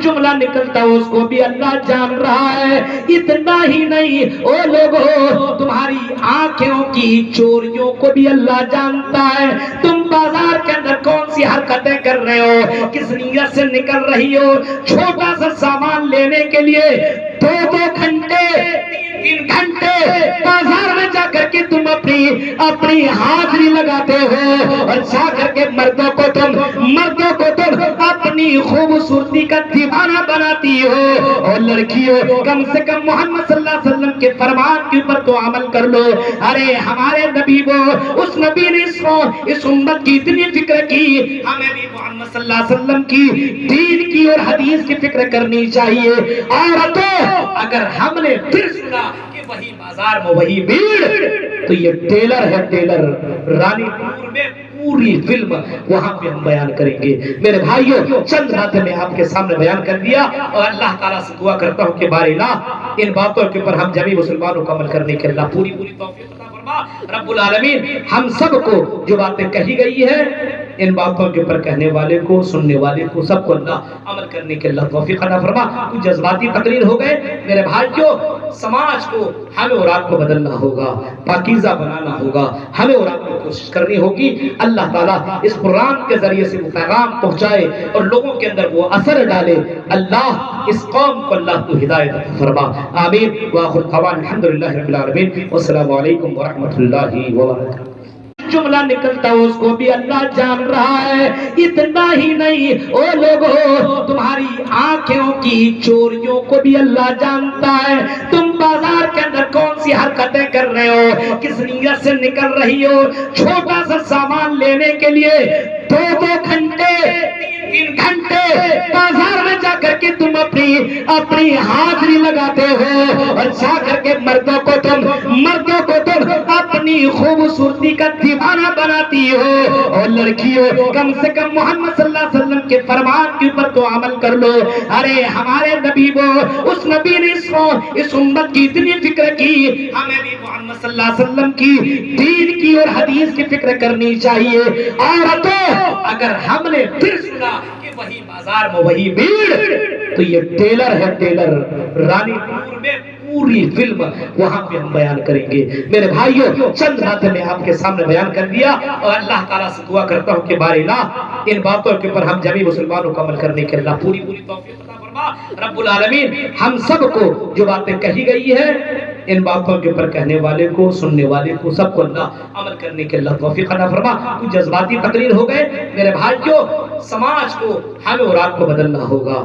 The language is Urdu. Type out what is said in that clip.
جملہ نکلتا ہے اس کو بھی اللہ جان رہا ہے۔ اتنا ہی نہیں او لوگوں، تمہاری آنکھوں کی چوریوں کو بھی اللہ جانتا ہے۔ تم بازار کے اندر کون سی حرکتیں کر رہے ہو، کس نیت سے نکل رہی ہو، چھوٹا سا سامان لینے کے لیے 2 گھنٹے 3 گھنٹے بازار میں جا کر کے تم اپنی حاضری لگاتے ہو، اور جا کر کے مردوں کو تم اپنی خوبصورتی کا دیوانہ بناتی ہو۔ اور لڑکیوں، کم سے کم محمد صلی اللہ علیہ وسلم کے فرمان کے اوپر تو عمل کر لو۔ ارے ہمارے نبی اس نبی نے اس امت کی اتنی فکر کی، ہمیں بھی محمد صلی اللہ علیہ وسلم کی دین کی اور حدیث کی فکر کرنی چاہیے۔ عورتوں، اگر ہم نے پھر سنا کہ وہی بازار میں وہی بھیڑ، تو یہ ٹیلر ہے، ٹیلر رانی پور میں پوری فلم وہاں پہ ہم بیان کریں گے۔ میرے بھائیوں، چند باتیں میں آپ کے سامنے بیان کر دیا، اور اللہ تعالیٰ سے دعا کرتا ہوں کہ بار الہ ان باتوں کے اوپر ہم جميع مسلمانوں کو عمل کرنے کے اللہ پوری توفیق عطا فرما۔ رب العالمین ہم سب کو جو باتیں کہی گئی ہے، ان باتوں کے اوپر کہنے والے کو، سننے والے کو، سب کو اللہ عمل کرنے کے اللہ توفیق عطا فرما۔ کچھ جذباتی تقریر ہو گئے میرے بھائیوں، سماج کو ہمیں اور آپ کو بدلنا ہوگا، پاکیزہ بنانا ہوگا، ہمیں اور آپ کو کوشش کرنی ہوگی۔ اللہ تعالیٰ اس قرآن کے ذریعے سے وہ پیغام پہنچائے اور لوگوں کے اندر وہ اثر ڈالے۔ اللہ اس قوم کو اللہ کو ہدایت عطا فرما، آمین۔ وآخر دعوانا الحمدللہ رب العالمین، والسلام علیکم ورحمۃ اللہ وبرکاتہ۔ جملہ نکلتا ہے اس کو بھی اللہ جان رہا ہے۔ اتنا ہی نہیں او لوگوں، تمہاری آنکھوں کی چوریوں کو بھی اللہ جانتا ہے۔ تم بازار کے اندر کون سی حرکتیں کر رہے ہو، کس نیت سے نکل رہی ہو، چھوٹا سا سامان لینے کے لیے 2 گھنٹے 3 گھنٹے بازار میں جا کر کے تم اپنی حاضری لگاتے ہو، اور جا کر کے مردوں کو تم اپنی خوبصورتی کا دیوانہ بناتی ہو۔ اور لڑکیوں، کم سے کم محمد صلی اللہ علیہ وسلم کے فرمان کے اوپر تو عمل کر لو۔ ارے ہمارے نبی اس نبی نے اس امت کی اتنی فکر کی، ہمیں بھی محمد صلی اللہ علیہ وسلم کی دین کی اور حدیث کی فکر کرنی چاہیے۔ عورتوں، اگر ہم نے پھر سنا کہ وہی بازار میں وہی بھیڑ، تو یہ ٹیلر ہے، ٹیلر رانی پور میں پوری فلم وہاں پہ ہم بیان کریں گے۔ میرے بھائیوں، چند باتیں میں آپ کے سامنے بیان کر دیا، اور اللہ تعالیٰ سے دعا کرتا ہوں کہ بار الہ ان باتوں کے اوپر ہم جميع مسلمانوں کو عمل کرنے کے اللہ پوری توفیق عطا فرما۔ رب العالمین ہم سب کو جو باتیں کہی گئی ہے، ان باتوں کے اوپر کہنے والے کو، سننے والے کو، سب کو اللہ عمل کرنے کے اللہ توفیق عطا فرما۔ کچھ جذباتی تقریر ہو گئے میرے بھائیوں، سماج کو ہمیں اور آپ کو بدلنا ہوگا۔